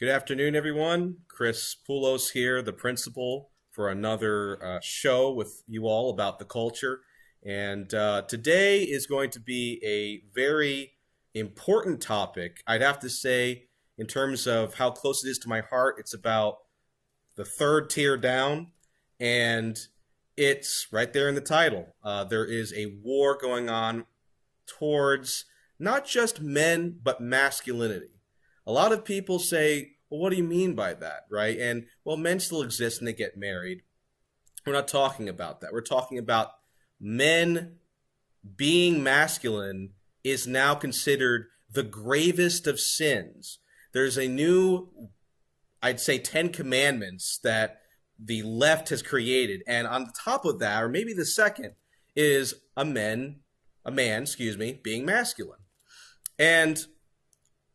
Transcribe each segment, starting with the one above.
Good afternoon, everyone. Chris Poulos here, the principal, for another show with you all about the culture. And today is going to be a very important topic. I'd have to say, in terms of how close it is to my heart, it's about the third tier down, and it's right there in the title. There is a war going on towards not just men, but masculinity. A lot of people say, well, what do you mean by that, right? And, well, men still exist and they get married. We're not talking about that. We're talking about men being masculine is now considered the gravest of sins. There's a new, I'd say, 10 commandments that the left has created. And on top of that, or maybe the second, is a man, being masculine. And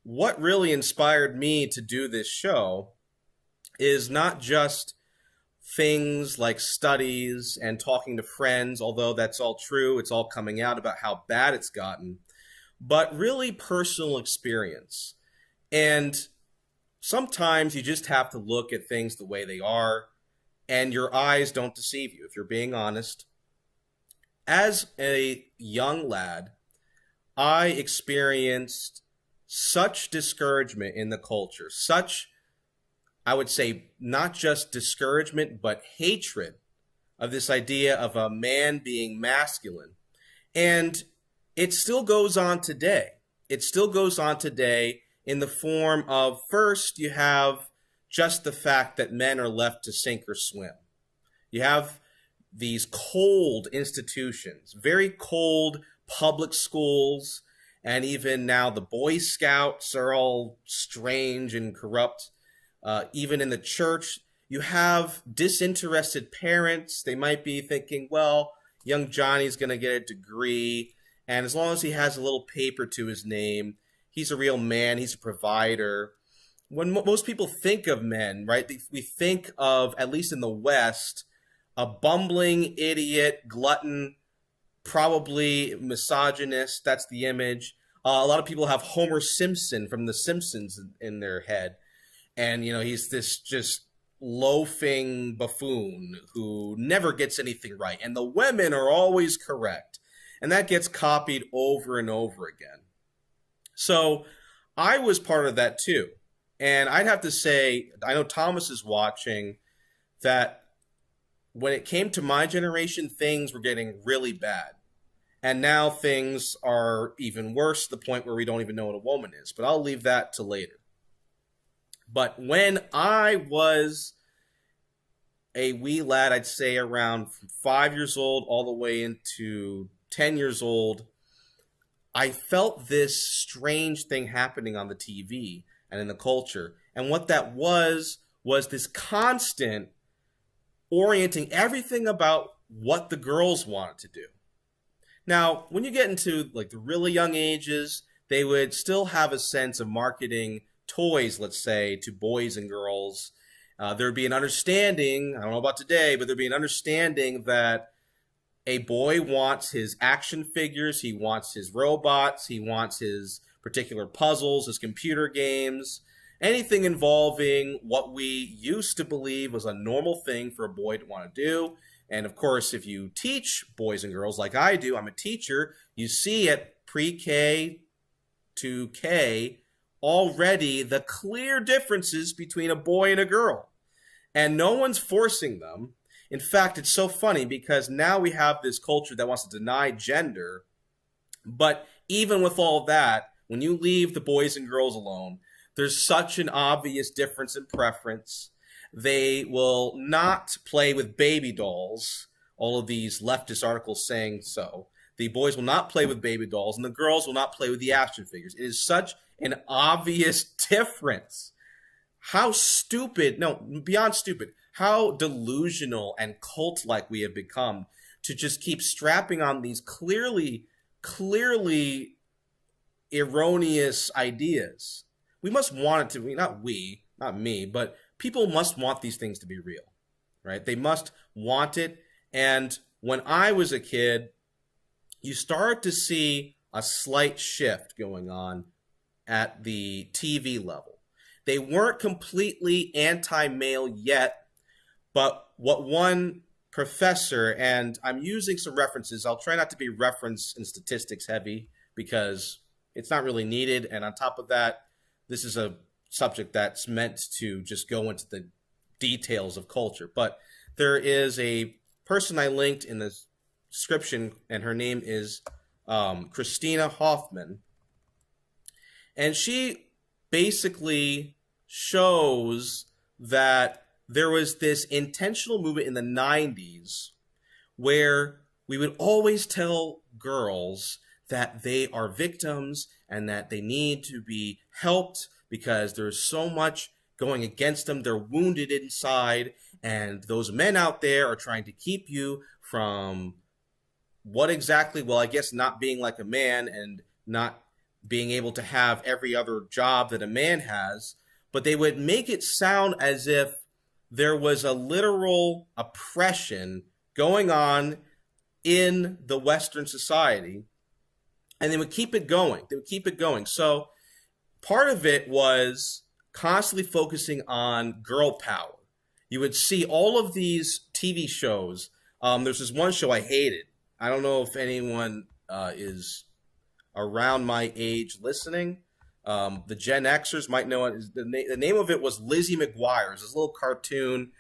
what really inspired me to do this show is not just things like studies and talking to friends, although that's all true, it's all coming out about how bad it's gotten, but really personal experience. And sometimes you just have to look at things the way they are, and your eyes don't deceive you, if you're being honest. As a young lad, I experienced such discouragement in the culture, such, I would say, not just discouragement, but hatred of this idea of a man being masculine. And it still goes on today. It still goes on today in the form of, first, you have just the fact that men are left to sink or swim. You have these cold institutions, very cold public schools, and even now the Boy Scouts are all strange and corrupt. Even in the church, you have disinterested parents. They might be thinking, well, young Johnny's going to get a degree, and as long as he has a little paper to his name, he's a real man, he's a provider. When most people think of men, right, we think of, at least in the West, a bumbling idiot, glutton, probably misogynist. That's the image. A lot of people have Homer Simpson from The Simpsons in their head. And, you know, he's this just loafing buffoon who never gets anything right. And the women are always correct. And that gets copied over and over again. So I was part of that too. And I'd have to say, I know Thomas is watching, that when it came to my generation, things were getting really bad. And now things are even worse, to the point where we don't even know what a woman is. But I'll leave that to later. But when I was a wee lad, I'd say around 5 years old all the way into 10 years old, I felt this strange thing happening on the TV and in the culture. And what that was this constant orienting everything about what the girls wanted to do. Now, when you get into like the really young ages, they would still have a sense of marketing toys, let's say, to boys and girls. There'd be an understanding, I don't know about today, but there'd be an understanding that a boy wants his action figures, he wants his robots, he wants his particular puzzles, his computer games, anything involving what we used to believe was a normal thing for a boy to want to do. And of course, if you teach boys and girls like I do, I'm a teacher, you see at pre-K to K already the clear differences between a boy and a girl. And no one's forcing them. In fact, it's so funny because now we have this culture that wants to deny gender. But even with all that, when you leave the boys and girls alone, there's such an obvious difference in preference. They will not play with baby dolls. All of these leftist articles saying so. The boys will not play with baby dolls, and the girls will not play with the action figures. It is such an obvious difference. How stupid, no, beyond stupid, how delusional and cult-like we have become to just keep strapping on these clearly erroneous ideas. We must want it to be, not me, but people must want these things to be real, right? They must want it. And when I was a kid, you start to see a slight shift going on at the TV level. They weren't completely anti-male yet, but what one professor, and I'm using some references, I'll try not to be reference and statistics heavy because it's not really needed. And on top of that, this is a subject that's meant to just go into the details of culture. But there is a person I linked in the description, and her name is Christina Hoffman. And she basically shows that there was this intentional movement in the 90s where we would always tell girls that they are victims and that they need to be helped because there's so much going against them. They're wounded inside, and those men out there are trying to keep you from what exactly? Well, I guess not being like a man and not being able to have every other job that a man has. But they would make it sound as if there was a literal oppression going on in the Western society, and they would keep it going. They would keep it going. So part of it was constantly focusing on girl power. You would see all of these TV shows. There's this one show I hated. I don't know if anyone is around my age listening. The Gen Xers might know it. The name of it was Lizzie McGuire. It's this little cartoon.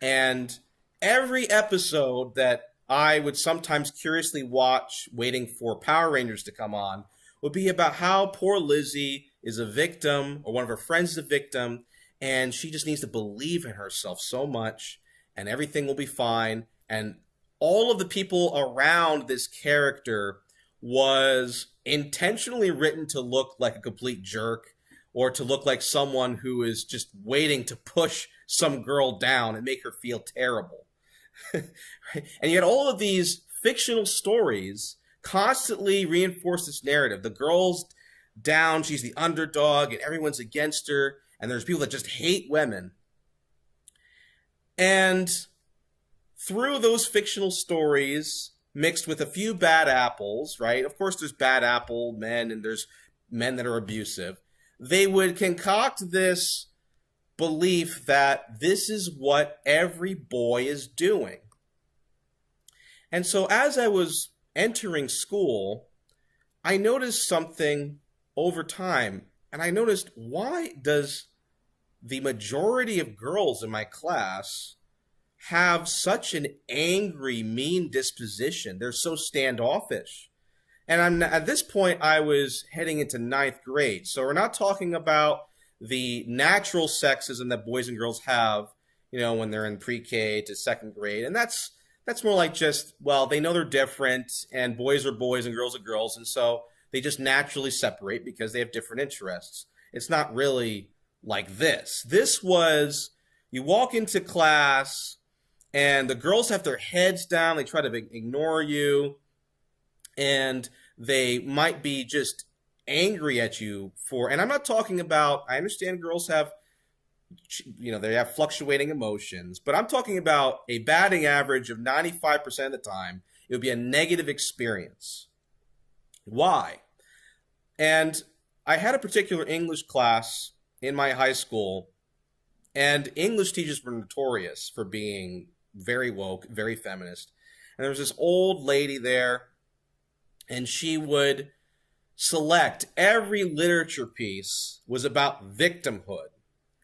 And every episode that I would sometimes curiously watch, waiting for Power Rangers to come on, would be about how poor Lizzie is a victim, or one of her friends is a victim, and she just needs to believe in herself so much, and everything will be fine. And all of the people around this character was intentionally written to look like a complete jerk, or to look like someone who is just waiting to push some girl down and make her feel terrible. And yet all of these fictional stories constantly reinforce this narrative. The girl's down, she's the underdog, and everyone's against her, and there's people that just hate women. And through those fictional stories, mixed with a few bad apples, right? Of course, there's bad apple men, and there's men that are abusive. They would concoct this belief that this is what every boy is doing. And so as I was entering school, I noticed something over time, and I noticed, why does the majority of girls in my class have such an angry, mean disposition? They're so standoffish. And at this point, I was heading into 9th grade. So we're not talking about the natural sexism that boys and girls have, when they're in pre-K to 2nd grade. And that's more like just, well, they know they're different, and boys are boys and girls are girls. And so they just naturally separate because they have different interests. It's not really like this. This was, you walk into class and the girls have their heads down. They try to ignore you, and they might be just angry at you for, and I'm not talking about, I understand girls have, they have fluctuating emotions, but I'm talking about a batting average of 95% of the time, it would be a negative experience. Why? And I had a particular English class in my high school, and English teachers were notorious for being very woke, very feminist. And there was this old lady there, and she would select every literature piece was about victimhood,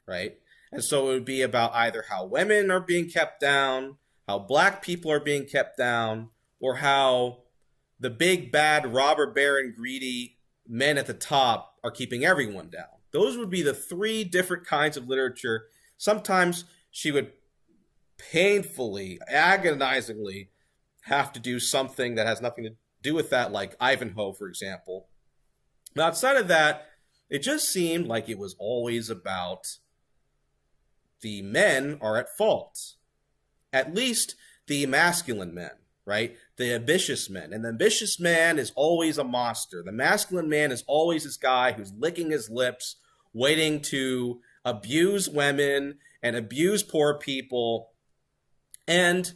right? And so it would be about either how women are being kept down, how black people are being kept down, or how the big, bad, robber baron, greedy men at the top are keeping everyone down. Those would be the 3 different kinds of literature. Sometimes she would painfully, agonizingly have to do something that has nothing to do with that, like Ivanhoe, for example. But outside of that, it just seemed like it was always about the men are at fault. At least the masculine men, right? The ambitious men. And the ambitious man is always a monster. The masculine man is always this guy who's licking his lips, waiting to abuse women and abuse poor people. And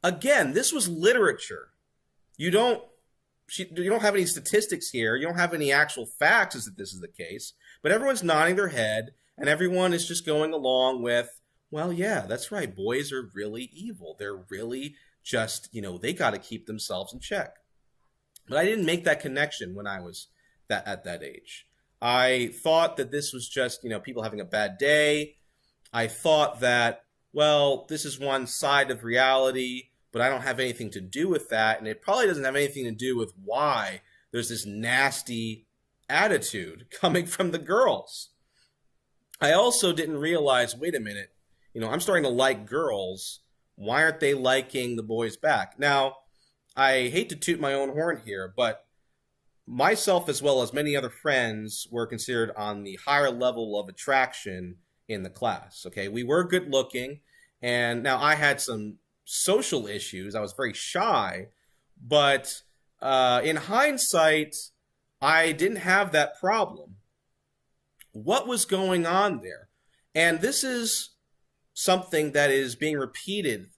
again, this was literature. You don't have any statistics here. You don't have any actual facts as if this is the case. But everyone's nodding their head, And everyone is just going along with, well, yeah, that's right. Boys are really evil. They're really just, they got to keep themselves in check. But I didn't make that connection when I was at that age. I thought that this was just, people having a bad day. I thought that, well, this is one side of reality, but I don't have anything to do with that. And it probably doesn't have anything to do with why there's this nasty attitude coming from the girls. I also didn't realize, wait a minute, I'm starting to like girls. Why aren't they liking the boys back? Now, I hate to toot my own horn here, but myself as well as many other friends were considered on the higher level of attraction in the class. Okay, we were good looking, and now I had some social issues. I was very shy, but in hindsight, I didn't have that problem. What was going on there? And this is something that is being repeated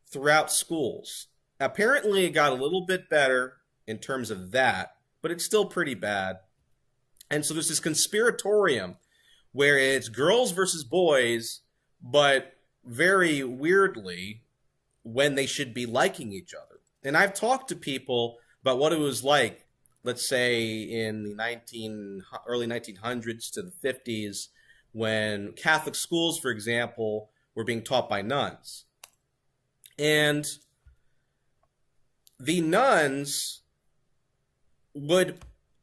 throughout schools. Apparently, it got a little bit better in terms of that, but it's still pretty bad. And so there's this conspiratorium where it's girls versus boys, but very weirdly, when they should be liking each other. And I've talked to people about what it was like, let's say in the early 1900s to the 50s, when Catholic schools, for example, were being taught by nuns. And the nuns would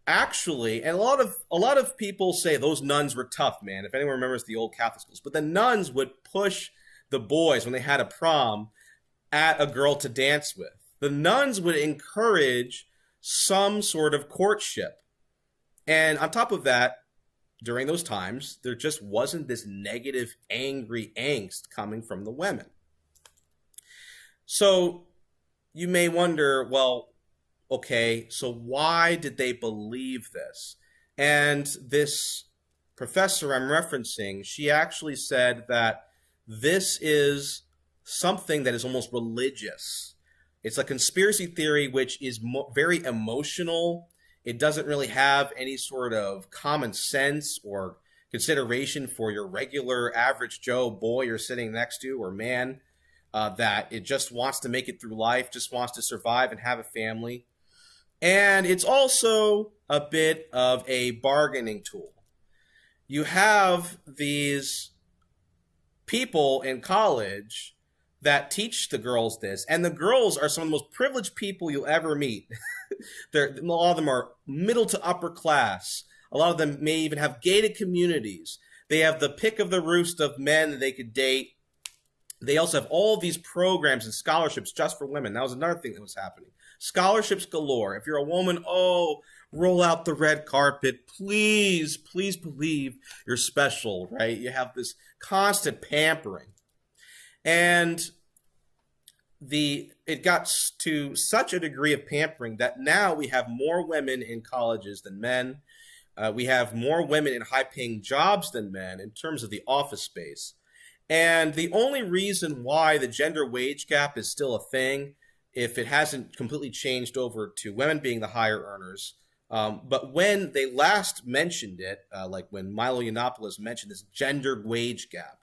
actually, and a lot of people say those nuns were tough, man. If anyone remembers the old Catholic schools, but the nuns would push the boys when they had a prom at a girl to dance with. The nuns would encourage some sort of courtship. And on top of that, during those times, there just wasn't this negative, angry angst coming from the women. So you may wonder, well, okay, so why did they believe this? And this professor I'm referencing, she actually said that this is something that is almost religious. It's a conspiracy theory which is very emotional. It doesn't really have any sort of common sense or consideration for your regular average Joe boy you're sitting next to or man, that it just wants to make it through life, just wants to survive and have a family. And it's also a bit of a bargaining tool. You have these people in college that teach the girls this, and the girls are some of the most privileged people you'll ever meet. A lot of them are middle to upper class. A lot of them may even have gated communities. They have the pick of the roost of men that they could date. They also have all these programs and scholarships just for women. That was another thing that was happening. Scholarships galore. If you're a woman, roll out the red carpet. Please, please believe you're special, right? You have this constant pampering. And it got to such a degree of pampering that now we have more women in colleges than men. We have more women in high-paying jobs than men in terms of the office space. And the only reason why the gender wage gap is still a thing, if it hasn't completely changed over to women being the higher earners, but when they last mentioned it, like when Milo Yiannopoulos mentioned this gender wage gap,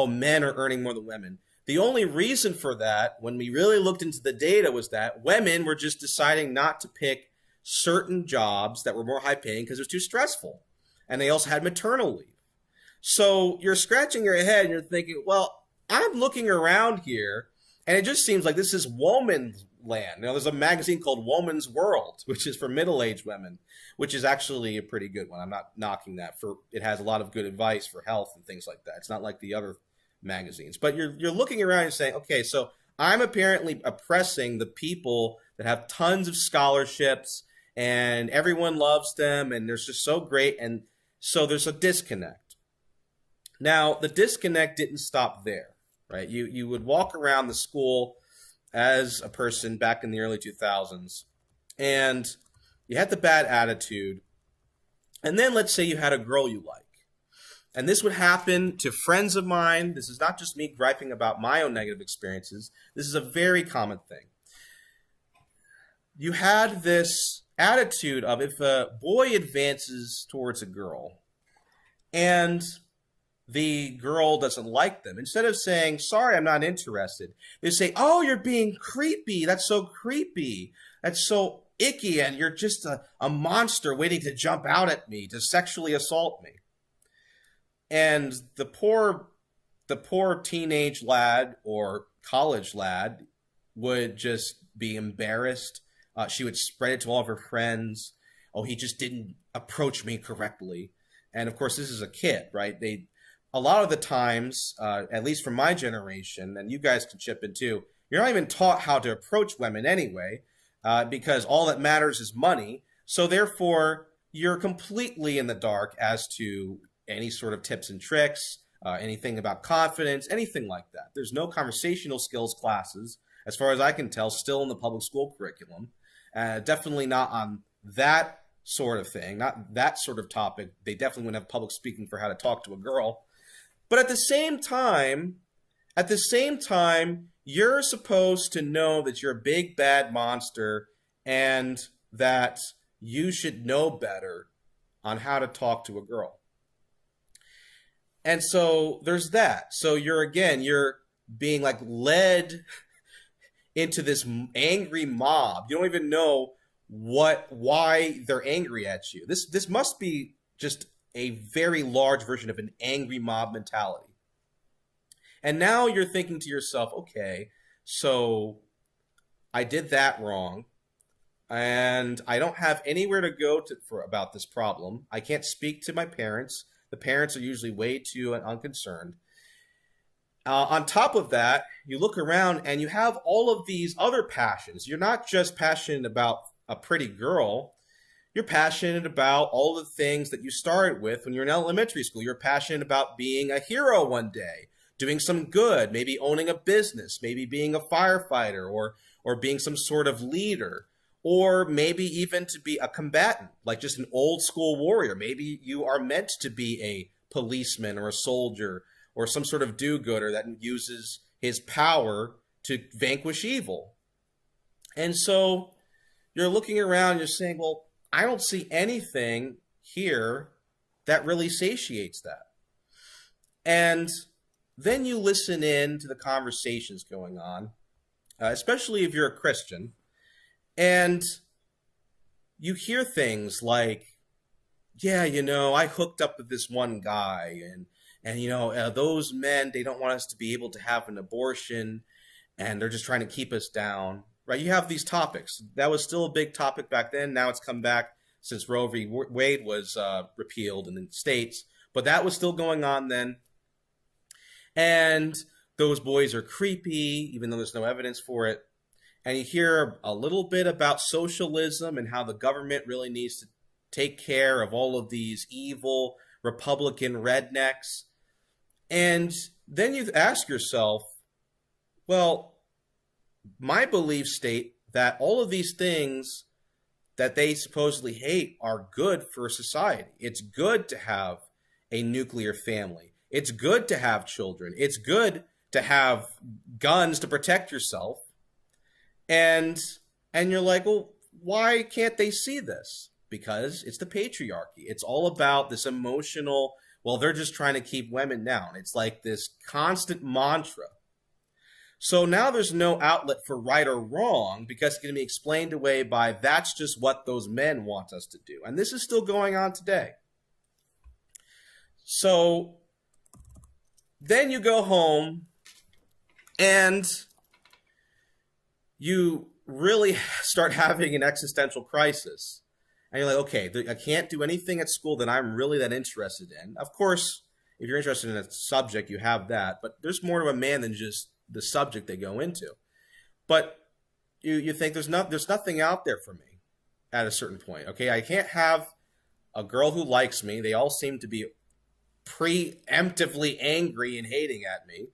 men are earning more than women. The only reason for that, when we really looked into the data, was that women were just deciding not to pick certain jobs that were more high paying because it was too stressful. And they also had maternal leave. So you're scratching your head and you're thinking, well, I'm looking around here and it just seems like this is woman's land. There's a magazine called Woman's World, which is for middle-aged women, which is actually a pretty good one. I'm not knocking that. It has a lot of good advice for health and things like that. It's not like the other magazines. But you're looking around and saying, okay, so I'm apparently oppressing the people that have tons of scholarships and everyone loves them and they're just so great. And so there's a disconnect. Now, the disconnect didn't stop there, right? You would walk around the school as a person back in the early 2000s, and you had the bad attitude, and then let's say you had a girl you like. And this would happen to friends of mine. This is not just me griping about my own negative experiences. This is a very common thing. You had this attitude of if a boy advances towards a girl, and the girl doesn't like them, instead of saying, sorry, I'm not interested, they say, oh, you're being creepy. That's so creepy. That's so icky. And you're just a monster waiting to jump out at me to sexually assault me. And the poor teenage lad or college lad would just be embarrassed. She would spread it to all of her friends. Oh, he just didn't approach me correctly. And of course, this is a kid, right? A lot of the times, at least from my generation, and you guys can chip in too, you're not even taught how to approach women anyway, because all that matters is money. So therefore, you're completely in the dark as to any sort of tips and tricks, anything about confidence, anything like that. There's no conversational skills classes, as far as I can tell, still in the public school curriculum. Definitely not on that sort of thing, not that sort of topic. They definitely wouldn't have public speaking for how to talk to a girl. But at the same time, you're supposed to know that you're a big bad monster and that you should know better on how to talk to a girl. And so there's that. So you're being like led into this angry mob. You don't even know why they're angry at you. This must be just a very large version of an angry mob mentality. And now you're thinking to yourself, okay, so I did that wrong, and I don't have anywhere to go about this problem. I can't speak to my parents. The parents are usually way too unconcerned. On top of that, you look around and you have all of these other passions. You're not just passionate about a pretty girl. You're passionate about all the things that you started with when you're in elementary school. You're passionate about being a hero one day, doing some good, maybe owning a business, maybe being a firefighter or being some sort of leader, or maybe even to be a combatant, like just an old school warrior. Maybe you are meant to be a policeman or a soldier or some sort of do-gooder that uses his power to vanquish evil. And so you're looking around, you're saying, well, I don't see anything here that really satiates that. And then you listen in to the conversations going on, especially if you're a Christian, and you hear things like, yeah, I hooked up with this one guy, and those men, they don't want us to be able to have an abortion, and they're just trying to keep us down. Right, you have these topics. That was still a big topic back then. Now it's come back since Roe v. Wade was repealed in the States. But that was still going on then. And those boys are creepy, even though there's no evidence for it. And you hear a little bit about socialism and how the government really needs to take care of all of these evil Republican rednecks. And then you ask yourself, well, my beliefs state that all of these things that they supposedly hate are good for society. It's good to have a nuclear family. It's good to have children. It's good to have guns to protect yourself. And you're like, well, why can't they see this? Because it's the patriarchy. It's all about this emotional, well, they're just trying to keep women down. It's like this constant mantra. So now there's no outlet for right or wrong because it's going to be explained away by that's just what those men want us to do. And this is still going on today. So then you go home and you really start having an existential crisis. And you're like, okay, I can't do anything at school that I'm really that interested in. Of course, if you're interested in a subject, you have that. But there's more to a man than just the subject they go into. But you think there's nothing out there for me at a certain point. Okay, I can't have a girl who likes me. They all seem to be preemptively angry and hating at me.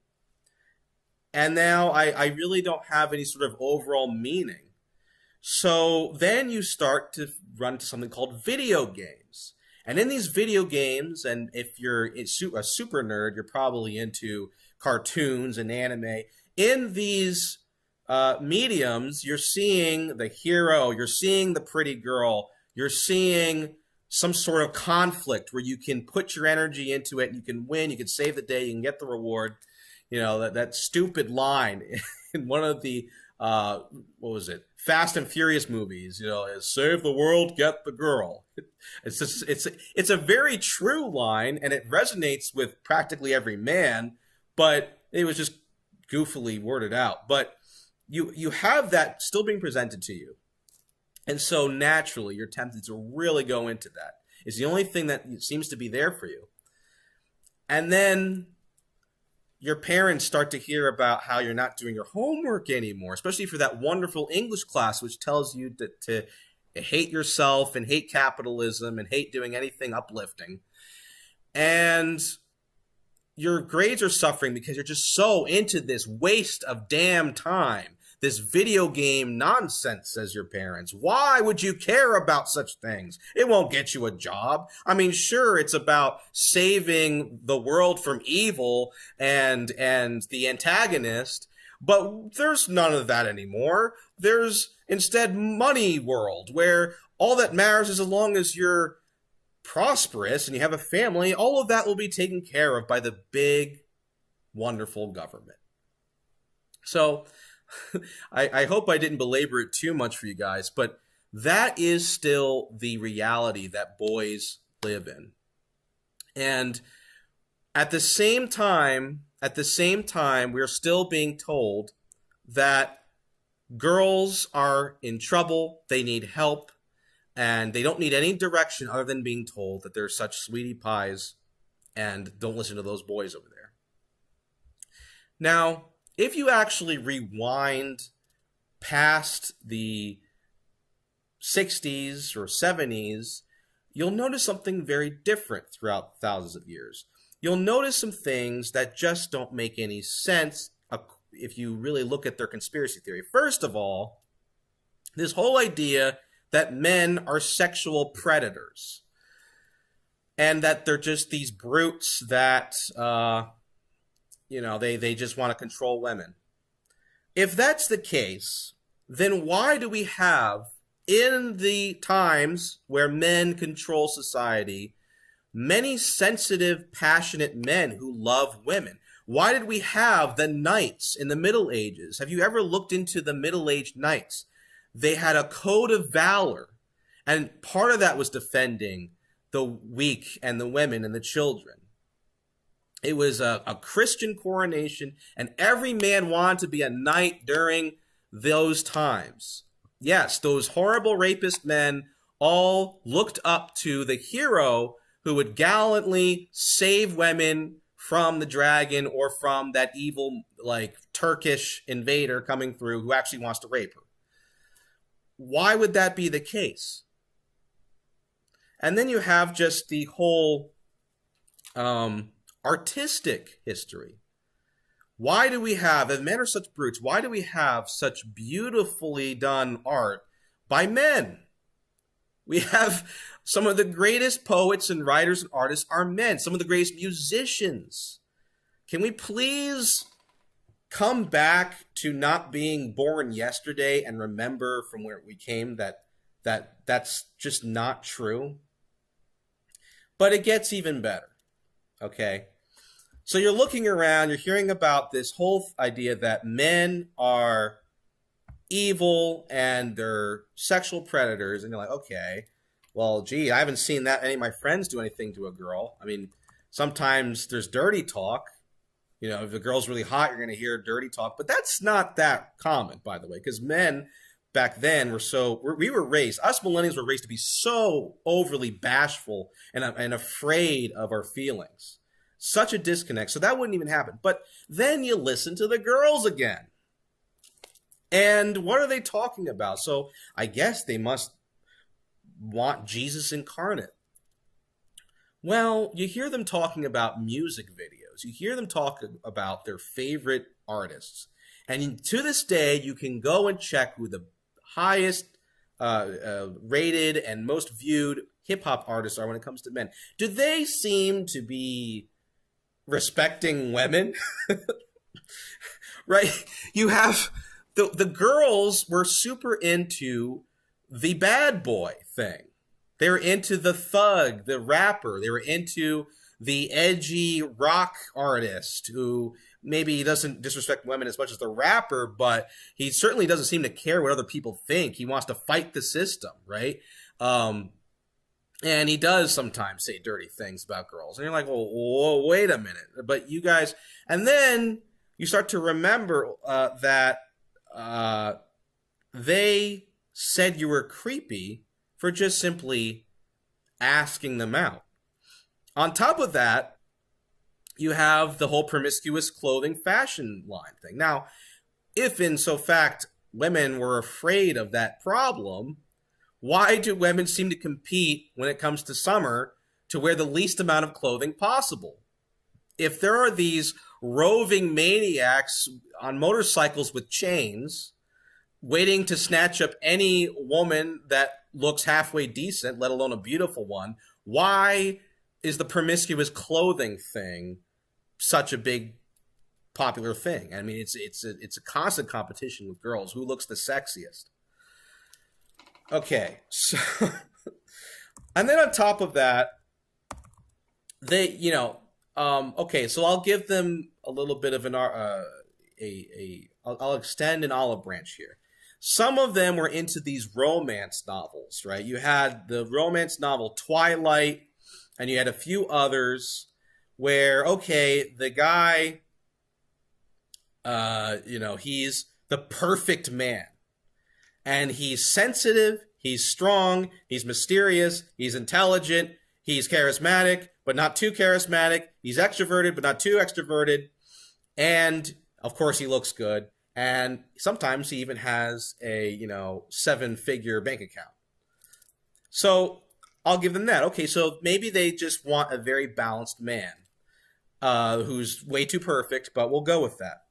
And now I really don't have any sort of overall meaning. So then you start to run to something called video games. And in these video games, and if you're a super nerd, you're probably into cartoons and anime. In these mediums, you're seeing the hero, you're seeing the pretty girl, you're seeing some sort of conflict where you can put your energy into it and you can win, you can save the day, you can get the reward. You know, that stupid line in one of the what was it, Fast and Furious movies, you know, is save the world, get the girl. It's a very true line, and it resonates with practically every man, but it was just goofily worded out. But you have that still being presented to you, and so naturally you're tempted to really go into that. It's the only thing that seems to be there for you. And then your parents start to hear about how you're not doing your homework anymore, especially for that wonderful English class, which tells you to hate yourself and hate capitalism and hate doing anything uplifting. And your grades are suffering because you're just so into this waste of damn time, this video game nonsense, says your parents. Why would you care about such things? It won't get you a job. I mean, sure, it's about saving the world from evil and the antagonist, but there's none of that anymore. There's instead money world, where all that matters is as long as you're prosperous and you have a family, all of that will be taken care of by the big, wonderful government. So I hope I didn't belabor it too much for you guys, but that is still the reality that boys live in. And at the same time, we're still being told that girls are in trouble, they need help, and they don't need any direction other than being told that they're such sweetie pies and don't listen to those boys over there. Now, if you actually rewind past the 60s or 70s, you'll notice something very different throughout thousands of years. You'll notice some things that just don't make any sense if you really look at their conspiracy theory. First of all, this whole idea that men are sexual predators and that they're just these brutes that they just want to control women. If that's the case, then why do we have, in the times where men control society, many sensitive, passionate men who love women? Why did we have the knights in the Middle Ages? Have you ever looked into the middle-aged knights? They had a code of valor, and part of that was defending the weak and the women and the children. It was a Christian coronation, and every man wanted to be a knight during those times. Yes, those horrible rapist men all looked up to the hero who would gallantly save women from the dragon or from that evil, like, Turkish invader coming through who actually wants to rape her. Why would that be the case? And then you have just the whole artistic history. Why do we have, if men are such brutes, why do we have such beautifully done art by men? We have some of the greatest poets and writers and artists are men. Some of the greatest musicians. Can we please come back to not being born yesterday and remember from where we came that's just not true? But it gets even better, okay? So you're looking around, you're hearing about this whole idea that men are evil and they're sexual predators, and you're like, okay, well, gee, I haven't seen that any of my friends do anything to a girl. I mean, sometimes there's dirty talk. You know, if the girl's really hot, you're going to hear dirty talk. But that's not that common, by the way, because men back then we were raised, us millennials were raised to be so overly bashful and afraid of our feelings. Such a disconnect. So that wouldn't even happen. But then you listen to the girls again. And what are they talking about? So I guess they must want Jesus incarnate. Well, you hear them talking about music videos. You hear them talk about their favorite artists. And to this day, you can go and check who the highest rated and most viewed hip-hop artists are when it comes to men. Do they seem to be respecting women? Right? You have the girls were super into the bad boy thing. They were into the thug, the rapper. They were into the edgy rock artist who maybe doesn't disrespect women as much as the rapper, but he certainly doesn't seem to care what other people think. He wants to fight the system, right? Um, and he does sometimes say dirty things about girls. And you're like, well, whoa, wait a minute. But you guys, and then you start to remember that they said you were creepy for just simply asking them out. On top of that, you have the whole promiscuous clothing fashion line thing. Now, if in so fact women were afraid of that problem, why do women seem to compete when it comes to summer to wear the least amount of clothing possible? If there are these roving maniacs on motorcycles with chains waiting to snatch up any woman that looks halfway decent, let alone a beautiful one, why is the promiscuous clothing thing such a big popular thing? I mean, it's a constant competition with girls. Who looks the sexiest? Okay, so and then on top of that, they, okay, so I'll give them a little bit of I'll extend an olive branch here. Some of them were into these romance novels, right? You had the romance novel Twilight, and you had a few others where, okay, the guy, he's the perfect man. And he's sensitive, he's strong, he's mysterious, he's intelligent, he's charismatic, but not too charismatic. He's extroverted, but not too extroverted. And, of course, he looks good. And sometimes he even has a, 7-figure bank account. So I'll give them that. Okay, so maybe they just want a very balanced man who's way too perfect, but we'll go with that.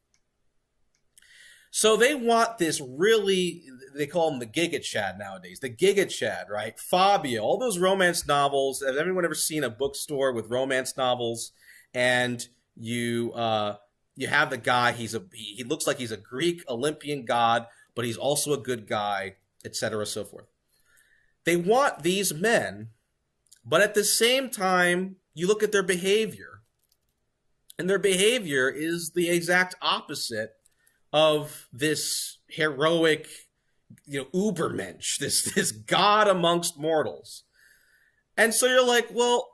So they want this really, they call him the Giga Chad nowadays, the Giga Chad, right? Fabio, all those romance novels. Has anyone ever seen a bookstore with romance novels? And you have the guy, he looks like he's a Greek Olympian god, but he's also a good guy, etc., so forth. They want these men, but at the same time, you look at their behavior, and their behavior is the exact opposite of this heroic, Ubermensch, this god amongst mortals. And so you're like, well,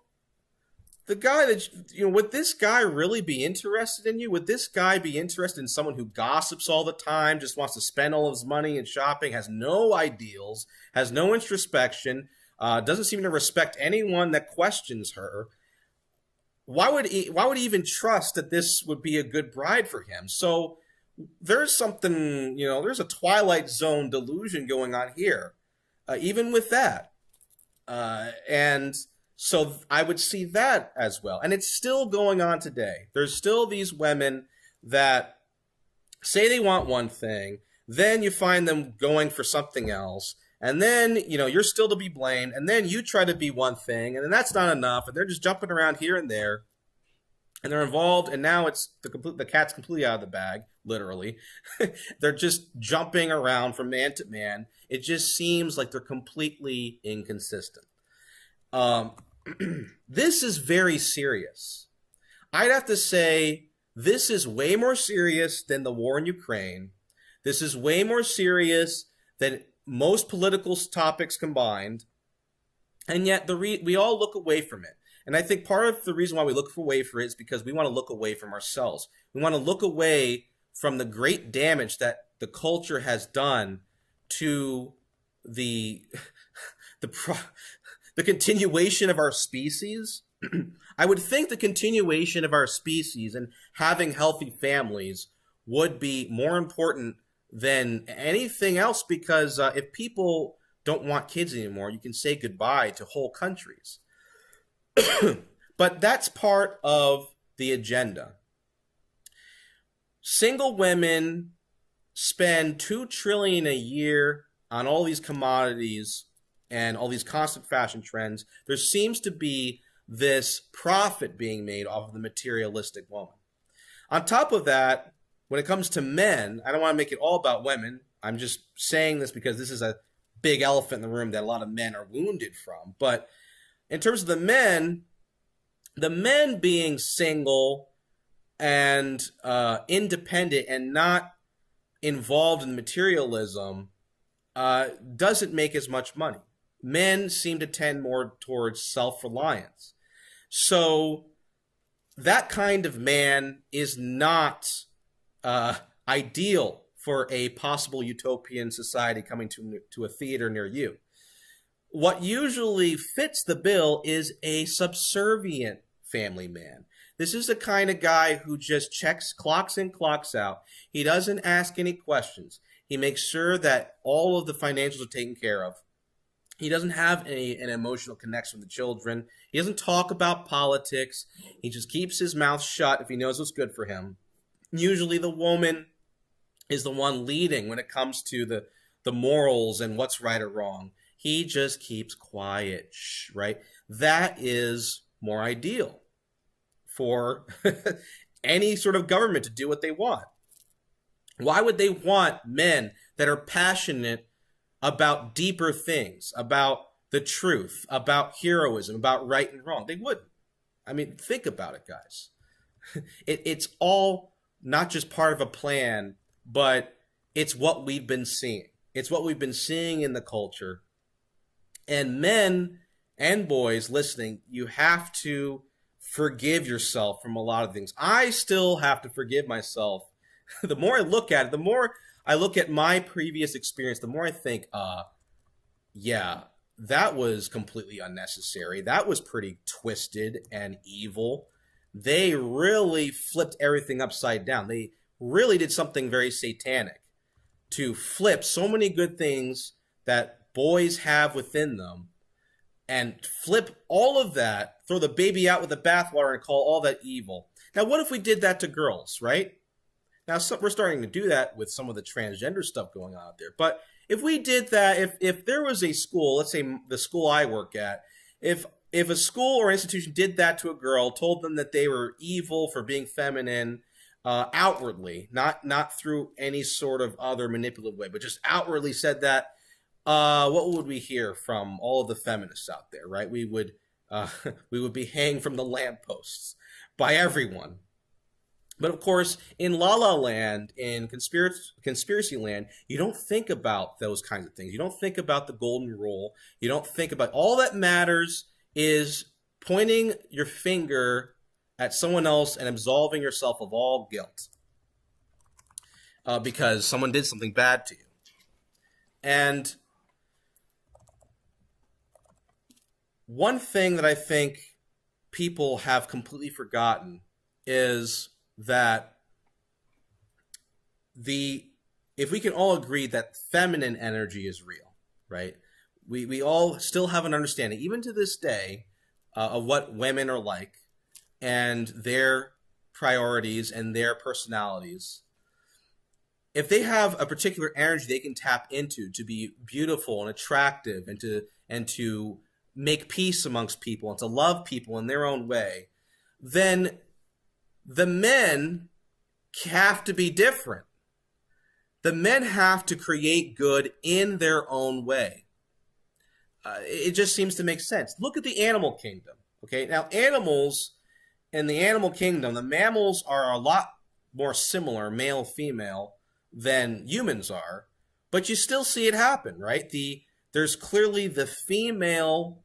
the guy that, would this guy really be interested in you? Would this guy be interested in someone who gossips all the time, just wants to spend all of his money in shopping, has no ideals, has no introspection, doesn't seem to respect anyone that questions her? Why would he even trust that this would be a good bride for him? So there's something, there's a Twilight Zone delusion going on here, even with that. And so I would see that as well. And it's still going on today. There's still these women that say they want one thing, then you find them going for something else, and then, you're still to be blamed, and then you try to be one thing, and then that's not enough, and they're just jumping around here and there, and they're involved, and now it's the cat's completely out of the bag, literally. They're just jumping around from man to man. It just seems like they're completely inconsistent. This is very serious. I'd have to say this is way more serious than the war in Ukraine. This is way more serious than most political topics combined. And yet we all look away from it. And I think part of the reason why we look away from it is because we want to look away from ourselves. We want to look away from the great damage that the culture has done to the continuation of our species. I would think the continuation of our species and having healthy families would be more important than anything else, because if people don't want kids anymore, you can say goodbye to whole countries. But that's part of the agenda. Single women spend $2 trillion a year on all these commodities and all these constant fashion trends. There seems to be this profit being made off of the materialistic woman. On top of that, when it comes to men, I don't want to make it all about women. I'm just saying this because this is a big elephant in the room that a lot of men are wounded from. But in terms of the men being single and independent and not involved in materialism doesn't make as much money. Men seem to tend more towards self-reliance. So that kind of man is not ideal for a possible utopian society coming to a theater near you. What usually fits the bill is a subservient family man. This is the kind of guy who just checks clocks in, clocks out. He doesn't ask any questions. He makes sure that all of the financials are taken care of. He doesn't have an emotional connection with the children. He doesn't talk about politics. He just keeps his mouth shut if he knows what's good for him. Usually the woman is the one leading when it comes to the morals and what's right or wrong. He just keeps quiet, right? That is more ideal for any sort of government to do what they want. Why would they want men that are passionate about deeper things, about the truth, about heroism, about right and wrong? They wouldn't. I mean, think about it, guys. It's all not just part of a plan, but it's what we've been seeing. It's what we've been seeing in the culture. And men and boys listening, you have to forgive yourself from a lot of things. I still have to forgive myself. The more I look at it, the more I look at my previous experience, the more I think, yeah, that was completely unnecessary. That was pretty twisted and evil. They really flipped everything upside down. They really did something very satanic to flip so many good things that boys have within them and flip all of that, throw the baby out with the bathwater and call all that evil. Now, what if we did that to girls, right? Now, we're starting to do that with some of the transgender stuff going on out there. But if we did that, if there was a school, let's say the school I work at, if a school or institution did that to a girl, told them that they were evil for being feminine, outwardly, not through any sort of other manipulative way, but just outwardly said that, what would we hear from all of the feminists out there, right? We would be hanged from the lampposts by everyone. But of course, in La La Land, in conspiracy land, you don't think about those kinds of things. You don't think about the golden rule. You don't think about, all that matters is pointing your finger at someone else and absolving yourself of all guilt because someone did something bad to you. And one thing that I think people have completely forgotten is that if we can all agree that feminine energy is real, right? We all still have an understanding, even to this day, of what women are like and their priorities and their personalities. If they have a particular energy they can tap into to be beautiful and attractive and to make peace amongst people and to love people in their own way, then the men have to be different. The men have to create good in their own way. It just seems to make sense. Look at the animal kingdom. Okay, now animals in the animal kingdom, the mammals are a lot more similar, male, female, than humans are, but you still see it happen, right? There's clearly the female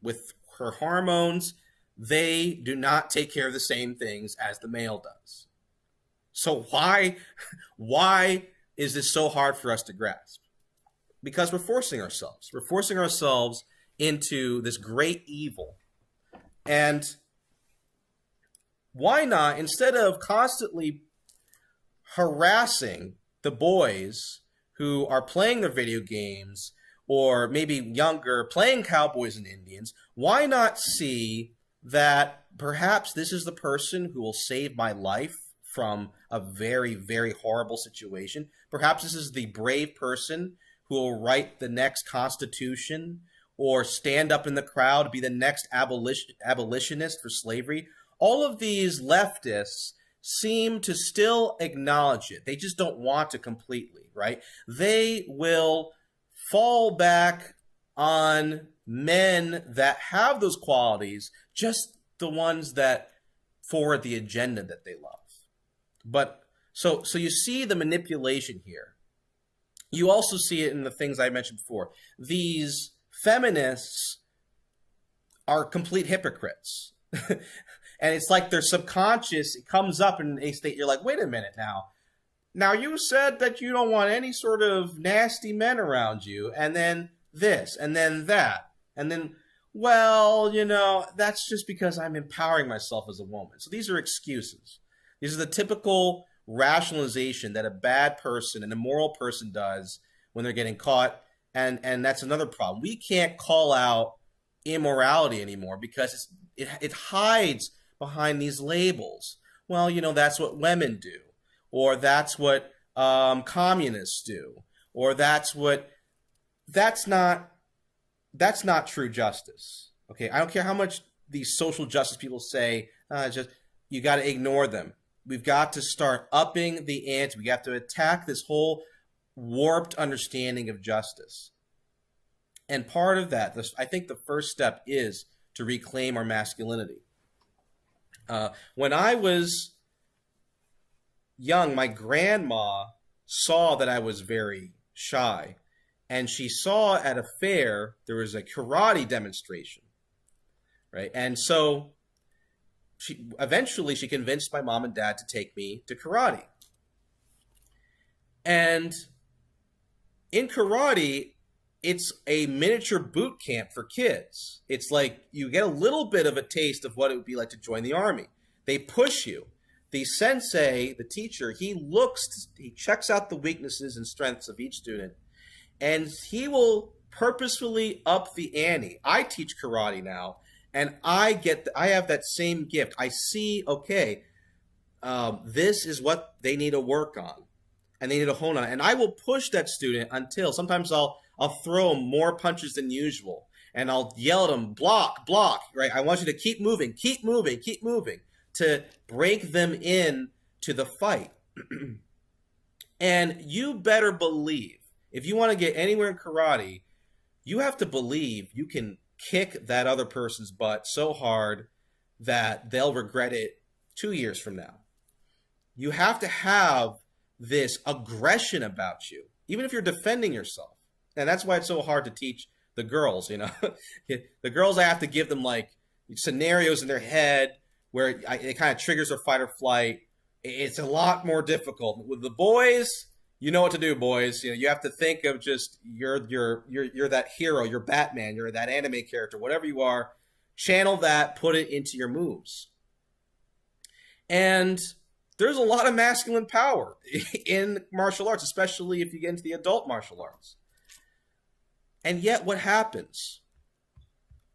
with her hormones. They do not take care of the same things as the male does. So why is this so hard for us to grasp? Because we're forcing ourselves. We're forcing ourselves into this great evil. And why not, instead of constantly harassing the boys who are playing their video games or maybe younger, playing cowboys and Indians, why not see that perhaps this is the person who will save my life from a very, very horrible situation? Perhaps this is the brave person who will write the next Constitution or stand up in the crowd to be the next abolitionist for slavery. All of these leftists seem to still acknowledge it. They just don't want to completely, right? They will fall back on men that have those qualities, just the ones that forward the agenda that they love. But so you see the manipulation here. You also see it in the things I mentioned before. These feminists are complete hypocrites. And it's like their subconscious, it comes up in a state, you're like, wait a minute now. Now you said that you don't want any sort of nasty men around you, and then this, and then that, and then, well, you know, that's just because I'm empowering myself as a woman. So these are excuses. These are the typical rationalization that a bad person, an immoral person does when they're getting caught. And that's another problem. We can't call out immorality anymore because it hides behind these labels. Well, you know, that's what women do, or that's what communists do, or that's not true justice. Okay, I don't care how much these social justice people say, just you got to ignore them. We've got to start upping the ante. We have to attack this whole warped understanding of justice. And part of that, I think the first step is to reclaim our masculinity. When I was young, my grandma saw that I was very shy. And she saw at a fair, there was a karate demonstration, right? And so eventually she convinced my mom and dad to take me to karate. And in karate, it's a miniature boot camp for kids. It's like you get a little bit of a taste of what it would be like to join the army. They push you. The sensei, the teacher, he checks out the weaknesses and strengths of each student, and he will purposefully up the ante. I teach karate now, and I have that same gift. I see, okay, this is what they need to work on, and they need to hone on it. And I will push that student until sometimes I'll throw them more punches than usual, and I'll yell at them, block, block, right? I want you to keep moving, to break them in to the fight. And you better believe, if you want to get anywhere in karate, you have to believe you can kick that other person's butt so hard that they'll regret it 2 years from now. You have to have this aggression about you, even if you're defending yourself. And that's why it's so hard to teach the girls, you know. The girls, I have to give them like scenarios in their head where it kind of triggers their fight or flight. It's a lot more difficult. With the boys, you know what to do, boys. You know, you have to think of just you're that hero, you're Batman, you're that anime character, whatever you are. Channel that, put it into your moves. And there's a lot of masculine power in martial arts, especially if you get into the adult martial arts. And yet, what happens?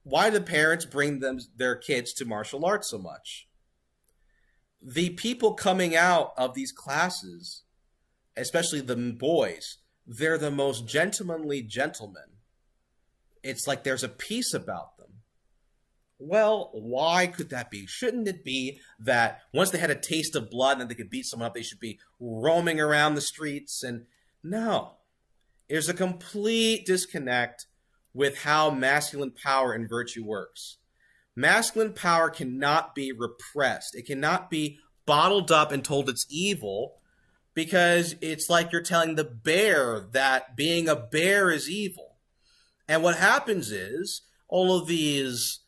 Why do parents bring their kids to martial arts so much? The people coming out of these classes, especially the boys, they're the most gentlemanly gentlemen. It's like there's a peace about them. Well, why could that be? Shouldn't it be that once they had a taste of blood and they could beat someone up, they should be roaming around the streets? And no, there's a complete disconnect with how masculine power and virtue works. Masculine power cannot be repressed. It cannot be bottled up and told it's evil, because it's like you're telling the bear that being a bear is evil. And what happens is all of these,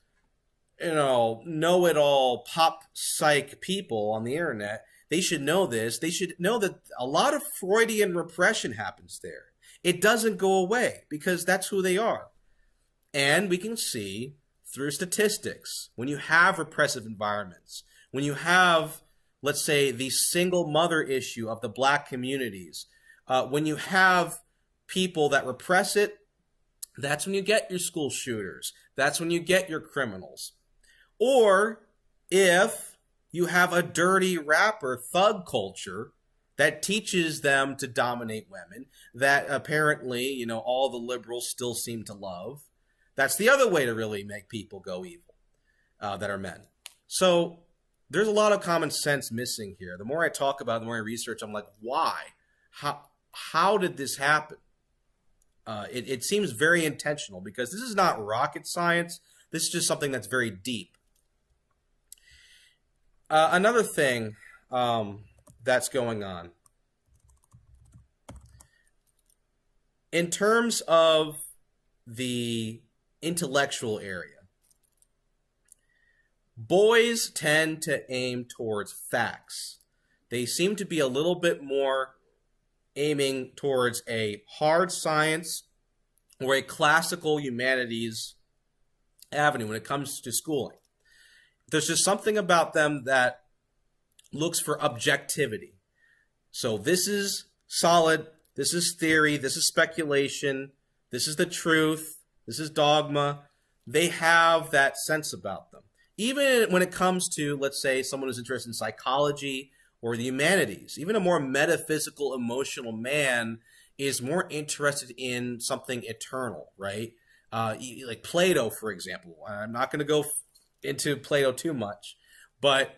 know-it-all pop psych people on the internet, they should know this. They should know that a lot of Freudian repression happens there. It doesn't go away because that's who they are. And we can see through statistics, when you have repressive environments, when you have, let's say, the single mother issue of the black communities, when you have people that repress it, that's when you get your school shooters. That's when you get your criminals. Or if you have a dirty rapper thug culture that teaches them to dominate women, that apparently, all the liberals still seem to love. That's the other way to really make people go evil, that are men. So there's a lot of common sense missing here. The more I talk about it, the more I research, I'm like, why? How did this happen? it seems very intentional because this is not rocket science. This is just something that's very deep. Another thing that's going on in terms of the intellectual area, boys tend to aim towards facts. They seem to be a little bit more aiming towards a hard science or a classical humanities avenue when it comes to schooling. There's just something about them that looks for objectivity. So this is solid, this is theory, this is speculation, this is the truth, this is dogma. They have that sense about them. Even when it comes to, let's say, someone who's interested in psychology or the humanities, even a more metaphysical, emotional man is more interested in something eternal, right? Like Plato, for example. I'm not going to go into Plato too much, but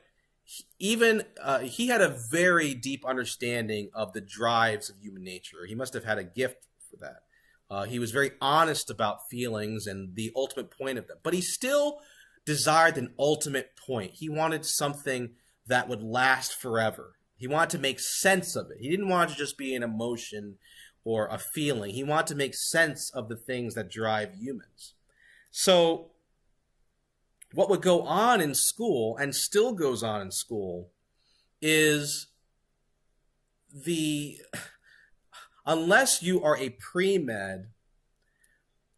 even he had a very deep understanding of the drives of human nature. He must have had a gift for that. He was very honest about feelings and the ultimate point of them, but he still desired an ultimate point. He wanted something that would last forever. He wanted to make sense of it. He didn't want it to just be an emotion or a feeling. He wanted to make sense of the things that drive humans. So what would go on in school, and still goes on in school, is unless you are a pre-med,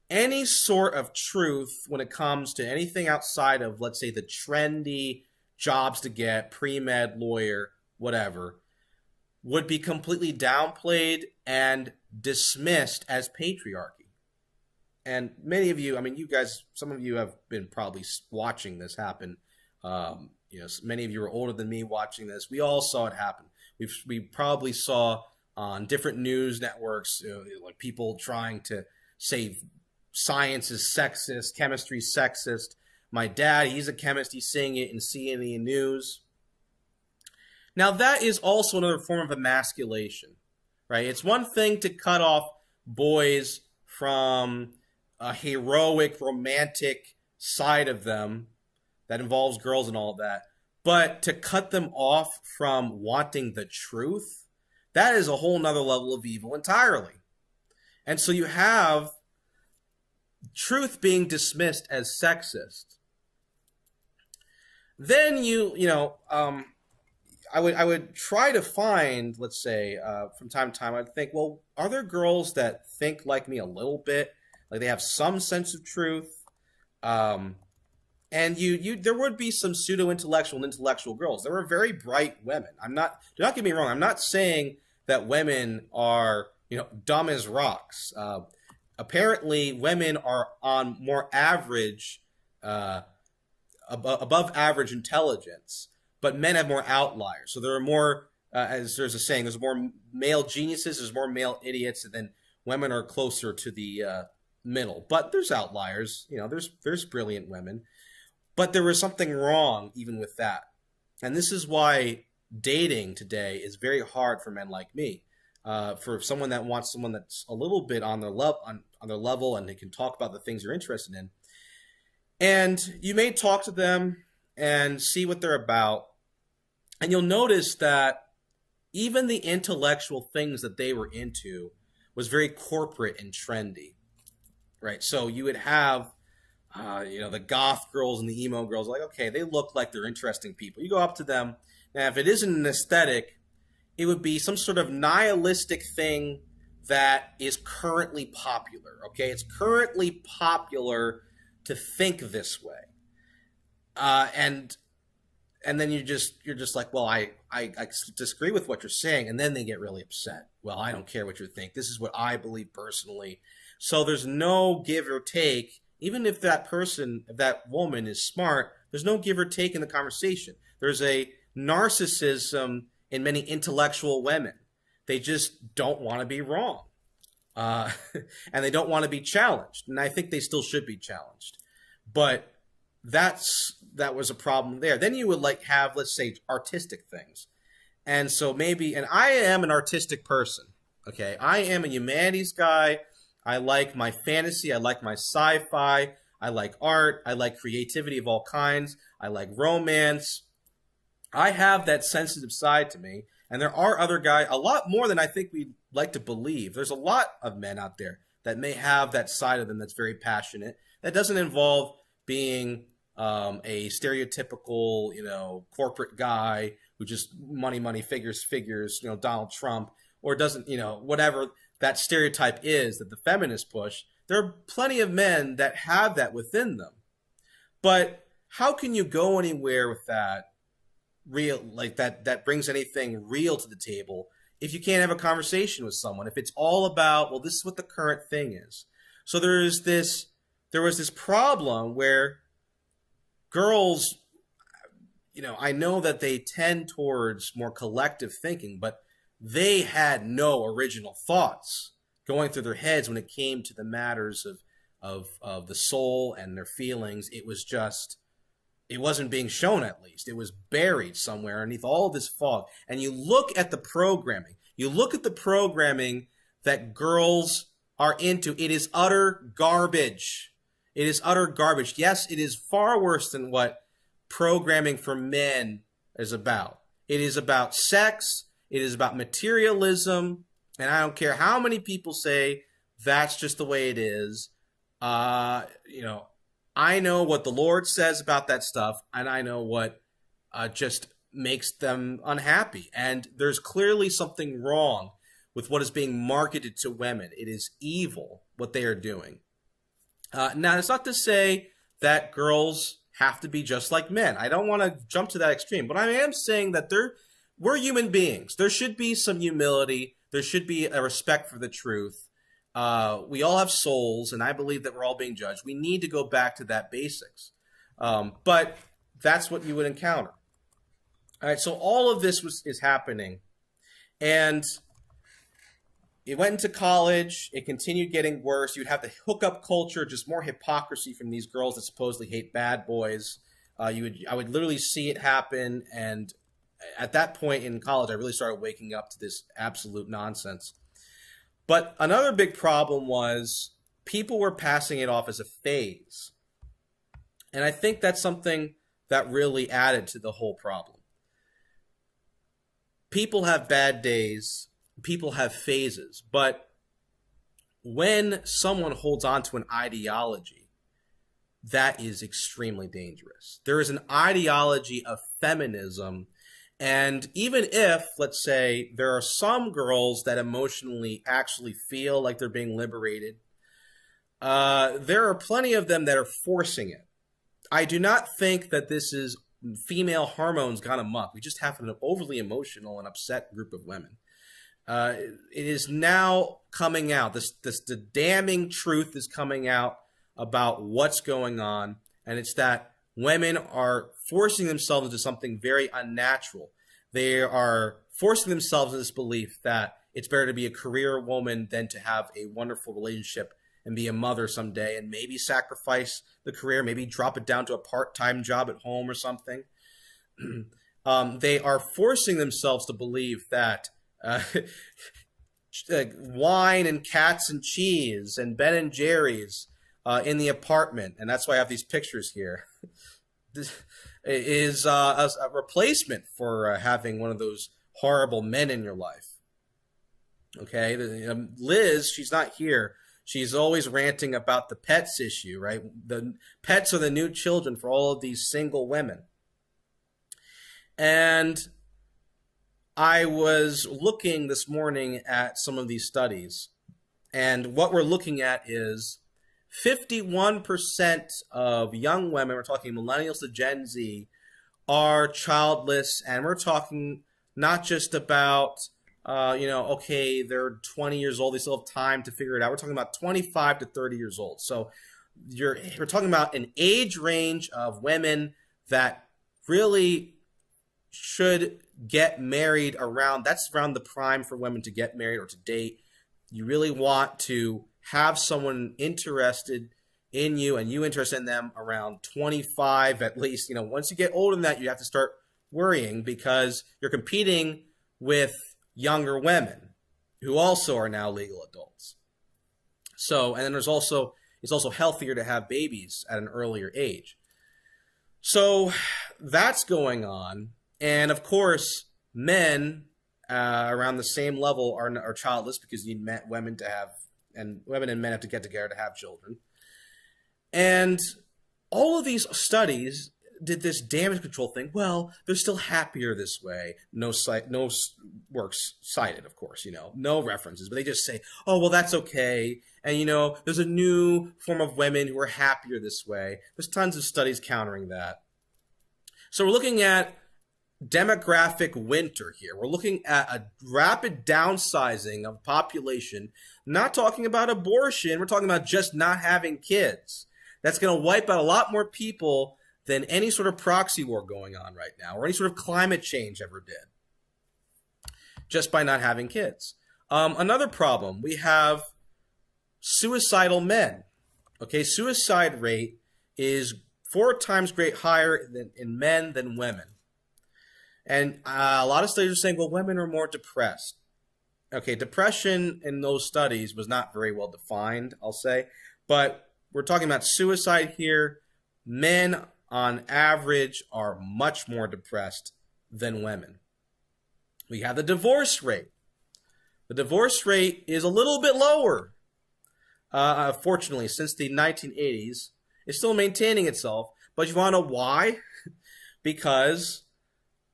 any sort of truth when it comes to anything outside of, let's say, the trendy jobs to get, pre-med, lawyer, whatever, would be completely downplayed and dismissed as patriarchy. And many of you, I mean, you guys, some of you have been probably watching this happen. Many of you are older than me watching this. We all saw it happen. We probably saw on different news networks, like people trying to say science is sexist, chemistry is sexist. My dad, he's a chemist, he's saying it in CNN News. Now that is also another form of emasculation, right? It's one thing to cut off boys from a heroic, romantic side of them that involves girls and all of that, but to cut them off from wanting the truth, that is a whole nother level of evil entirely. And so you have truth being dismissed as sexist. Then I would try to find, let's say, from time to time, I'd think, well, are there girls that think like me a little bit? Like they have some sense of truth? And there would be some pseudo-intellectual and intellectual girls. There were very bright women. Do not get me wrong, I'm not saying that women are, dumb as rocks. Apparently, women are on more average, above average intelligence, but men have more outliers. So there are more, as there's a saying, there's more male geniuses, there's more male idiots, and then women are closer to the middle. But there's outliers, there's brilliant women. But there was something wrong even with that. And this is why dating today is very hard for men like me. For someone that wants someone that's a little bit on their level and they can talk about the things you're interested in. And you may talk to them and see what they're about. And you'll notice that even the intellectual things that they were into was very corporate and trendy, right? So you would have, the goth girls and the emo girls, like, okay, they look like they're interesting people. You go up to them. Now, if it isn't an aesthetic, it would be some sort of nihilistic thing that is currently popular, okay? It's currently popular to think this way. And then you're just like, well, I disagree with what you're saying. And then they get really upset. Well, I don't care what you think. This is what I believe personally. So there's no give or take. Even if that woman is smart, there's no give or take in the conversation. There's a narcissism in many intellectual women. They just don't want to be wrong. And they don't want to be challenged. And I think they still should be challenged. But that was a problem there. Then you would have, let's say, artistic things. And so and I am an artistic person, okay? I am a humanities guy. I like my fantasy. I like my sci-fi. I like art. I like creativity of all kinds. I like romance. I have that sensitive side to me. And there are other guys, a lot more than I think we'd like to believe. There's a lot of men out there that may have that side of them that's very passionate. That doesn't involve being a stereotypical, corporate guy who just money, figures, Donald Trump, or doesn't, whatever that stereotype is that the feminists push. There are plenty of men that have that within them. But how can you go anywhere with that that brings anything real to the table if you can't have a conversation with someone? If it's all about, well, this is what the current thing is. So there was this problem where girls, I know that they tend towards more collective thinking, but they had no original thoughts going through their heads when it came to the matters of the soul and their feelings. It wasn't being shown, at least. It was buried somewhere underneath all of this fog. And you look at the programming. You look at the programming that girls are into. It is utter garbage. It is utter garbage. Yes, it is far worse than what programming for men is about. It is about sex. It is about materialism. And I don't care how many people say that's just the way it is. I know what the Lord says about that stuff, and I know what just makes them unhappy. And there's clearly something wrong with what is being marketed to women. It is evil what they are doing. Now, it's not to say that girls have to be just like men. I don't want to jump to that extreme, but I am saying that we're human beings. There should be some humility. There should be a respect for the truth. We all have souls, and I believe that we're all being judged. We need to go back to that basics. But that's what you would encounter. All right, so all of this is happening. And it went into college. It continued getting worse. You'd have the hookup culture, just more hypocrisy from these girls that supposedly hate bad boys. I would literally see it happen. And at that point in college, I really started waking up to this absolute nonsense. But another big problem was people were passing it off as a phase. And I think that's something that really added to the whole problem. People have bad days. People have phases. But when someone holds on to an ideology, that is extremely dangerous. There is an ideology of feminism. And even if, let's say, there are some girls that emotionally actually feel like they're being liberated, there are plenty of them that are forcing it. I do not think that this is female hormones gone amok. We just have an overly emotional and upset group of women. It is now coming out. The damning truth is coming out about what's going on, and it's that women are forcing themselves into something very unnatural. They are forcing themselves into this belief that it's better to be a career woman than to have a wonderful relationship and be a mother someday, and maybe sacrifice the career, maybe drop it down to a part-time job at home or something. They are forcing themselves to believe that wine and cats and cheese and Ben and Jerry's in the apartment, and that's why I have these pictures here, is a replacement for having one of those horrible men in your life. Okay, Liz, she's not here. She's always ranting about the pets issue, right? The pets are the new children for all of these single women. And I was looking this morning at some of these studies, and what we're looking at is 51% of young women, we're talking millennials to Gen Z, are childless, and we're talking not just about okay, they're 20 years old, they still have time to figure it out. We're talking about 25 to 30 years old. So we're talking about an age range of women that really should get married around. That's around the prime for women to get married or to date. You really want to have someone interested in you and you interested in them around 25 at least. Once you get older than that, you have to start worrying because you're competing with younger women who also are now legal adults. So, and then it's also healthier to have babies at an earlier age. So that's going on. And of course, men around the same level are childless because you need women to have, and women and men have to get together to have children. And all of these studies did this damage control thing. Well, they're still happier this way. No works cited, of course, no references, but they just say, oh, well, that's okay. And, there's a new form of women who are happier this way. There's tons of studies countering that. So we're looking at demographic winter here. We're looking at a rapid downsizing of population, not talking about abortion. We're talking about just not having kids. That's going to wipe out a lot more people than any sort of proxy war going on right now, or any sort of climate change ever did, just by not having kids. Another problem, we have suicidal men. Okay, suicide rate is 4 times higher in men than women. And a lot of studies are saying, well, women are more depressed. Okay, depression in those studies was not very well defined, I'll say. But we're talking about suicide here. Men, on average, are much more depressed than women. We have the divorce rate. The divorce rate is a little bit lower. Fortunately, since the 1980s, it's still maintaining itself. But you want to know why? Because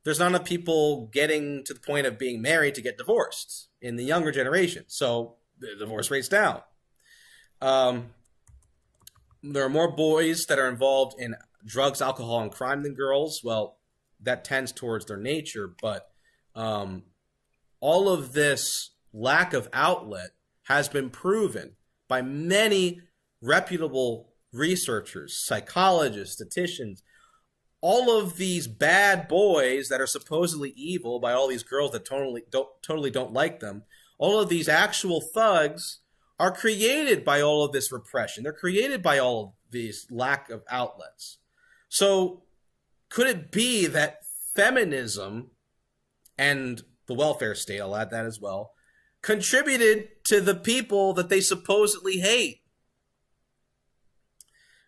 there's not enough people getting to the point of being married to get divorced in the younger generation. So the divorce rate's down. There are more boys that are involved in drugs, alcohol, and crime than girls. Well, that tends towards their nature. But all of this lack of outlet has been proven by many reputable researchers, psychologists, statisticians. All of these bad boys that are supposedly evil by all these girls that totally don't like them, all of these actual thugs are created by all of this repression. They're created by all of these lack of outlets. So could it be that feminism and the welfare state, I'll add that as well, contributed to the people that they supposedly hate?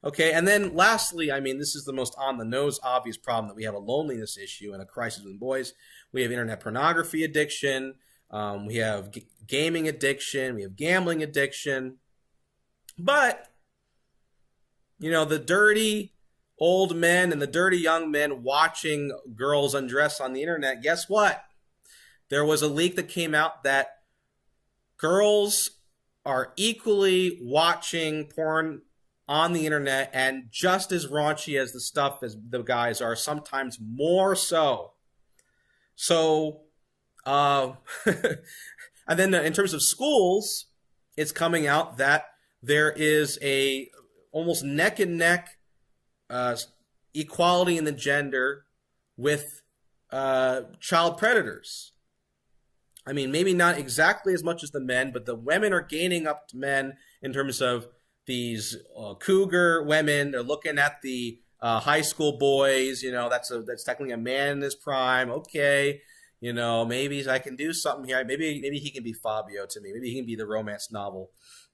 Okay, and then lastly, this is the most on-the-nose obvious problem, that we have a loneliness issue and a crisis with boys. We have internet pornography addiction. We have gaming addiction. We have gambling addiction. But, the dirty old men and the dirty young men watching girls undress on the internet, guess what? There was a leak that came out that girls are equally watching porn on the internet and just as raunchy as the stuff as the guys are, sometimes more so. So, and then in terms of schools, it's coming out that there is a almost neck and neck equality in the gender with child predators. Maybe not exactly as much as the men, but the women are gaining up to men in terms of these cougar women. They're looking at the high school boys. That's technically a man in his prime. Okay, maybe I can do something here. Maybe he can be Fabio to me. Maybe he can be the romance novel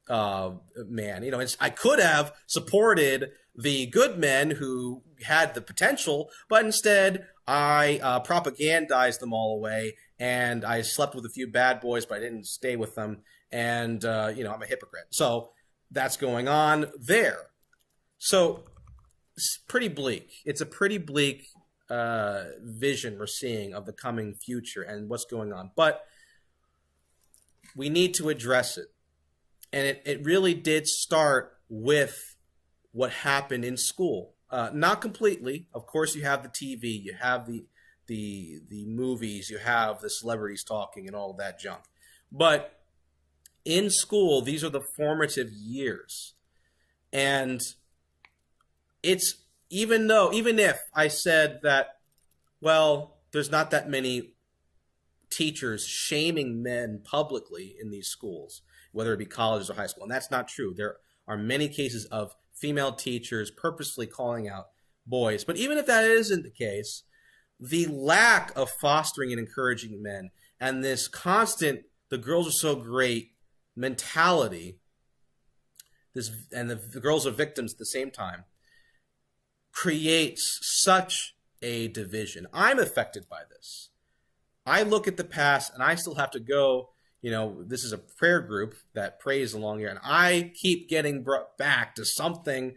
man. I could have supported the good men who had the potential, but instead I propagandized them all away, and I slept with a few bad boys, but I didn't stay with them. And I'm a hypocrite. So that's going on there. So it's pretty bleak. It's a pretty bleak vision we're seeing of the coming future and what's going on. But we need to address it. And it really did start with what happened in school. Not completely. Of course, you have the TV, you have the movies, you have the celebrities talking and all that junk. But in school, these are the formative years. And it's even if I said that, well, there's not that many teachers shaming men publicly in these schools, whether it be colleges or high school. And that's not true. There are many cases of female teachers purposefully calling out boys. But even if that isn't the case, the lack of fostering and encouraging men and this constant, the girls are so great mentality and the girls are victims at the same time, creates such a division. I'm affected by this. I look at the past and I still have to go, this is a prayer group that prays along here, and I keep getting brought back to something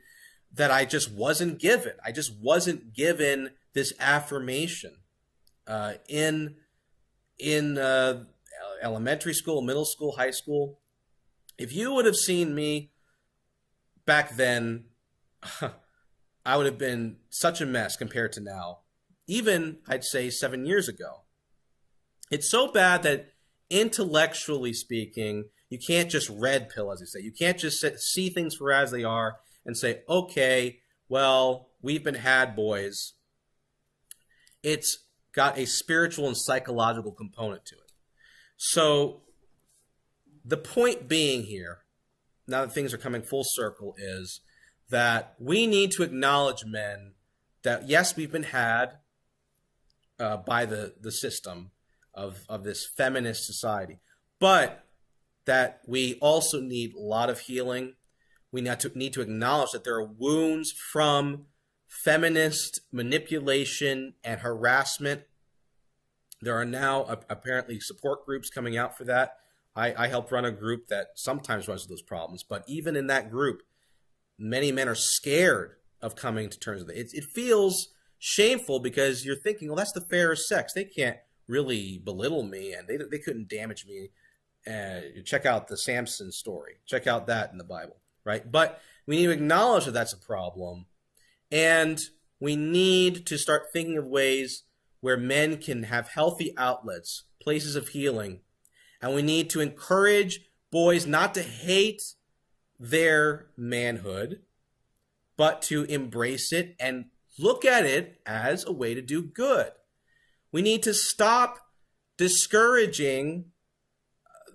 that I just wasn't given. I just wasn't given this affirmation in elementary school, middle school, high school. If you would have seen me back then, I would have been such a mess compared to now. Even, I'd say, 7 years ago. It's so bad that intellectually speaking, you can't just red pill, as they say. You can't just see things for as they are and say, okay, well, we've been had, boys. It's got a spiritual and psychological component to it. So the point being here, now that things are coming full circle, is that we need to acknowledge, men, that yes, we've been had by the system of this feminist society, but that we also need a lot of healing. We need to acknowledge that there are wounds from feminist manipulation and harassment. There are now apparently support groups coming out for that. I help run a group that sometimes runs into those problems, but even in that group, many men are scared of coming to terms with it. It feels shameful because you're thinking, well, that's the fair sex. They can't really belittle me, and they couldn't damage me. Check out the Samson story. Check out that in the Bible, right? But we need to acknowledge that that's a problem, and we need to start thinking of ways where men can have healthy outlets, places of healing, and we need to encourage boys not to hate their manhood, but to embrace it and look at it as a way to do good. We need to stop discouraging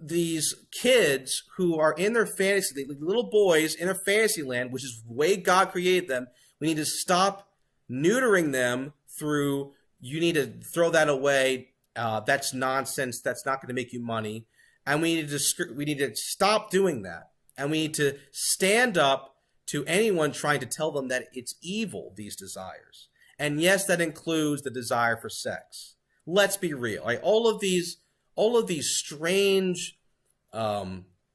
these kids who are in their fantasy, little boys in their fantasy land, which is the way God created them. We need to stop neutering them through, you need to throw that away. That's nonsense. That's not going to make you money. And we need to stop doing that. And we need to stand up to anyone trying to tell them that it's evil, these desires. And yes, that includes the desire for sex. Let's be real. Like, all of these strange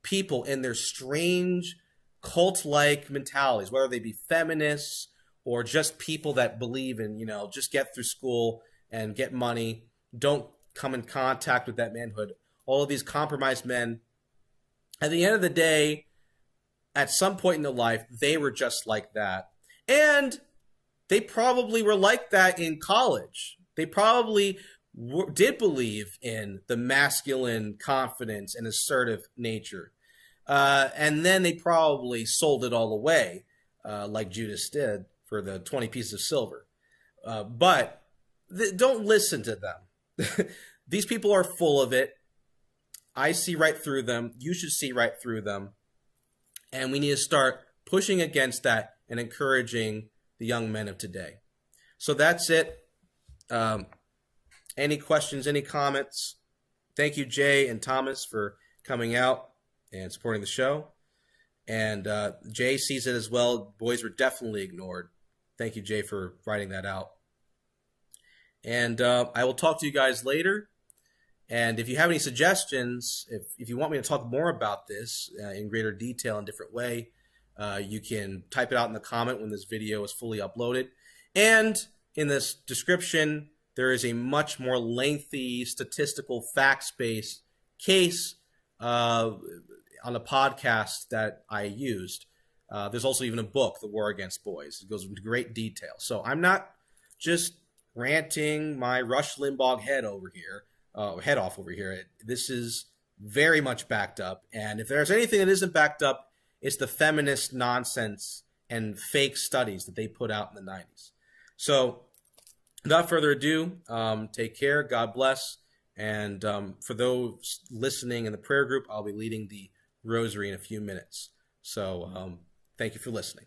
people in their strange cult-like mentalities, whether they be feminists or just people that believe in, just get through school and get money, don't come in contact with that manhood. All of these compromised men, at the end of the day, at some point in their life, they were just like that. And they probably were like that in college. They probably did believe in the masculine confidence and assertive nature. And then they probably sold it all away, like Judas did for the 20 pieces of silver. But don't listen to them. These people are full of it. I see right through them. You should see right through them. And we need to start pushing against that and encouraging the young men of today. So that's it. Any questions, any comments? Thank you, Jay and Thomas, for coming out and supporting the show. And Jay sees it as well. Boys were definitely ignored. Thank you, Jay, for writing that out. And I will talk to you guys later. And if you have any suggestions, if you want me to talk more about this in greater detail in a different way, you can type it out in the comment when this video is fully uploaded. And in this description, there is a much more lengthy statistical facts-based case on a podcast that I used. There's also even a book, The War Against Boys. It goes into great detail. So I'm not just ranting my Rush Limbaugh head off over here. This is very much backed up. And if there's anything that isn't backed up, it's the feminist nonsense and fake studies that they put out in the 90s. So without further ado, take care. God bless. And for those listening in the prayer group, I'll be leading the rosary in a few minutes. So thank you for listening.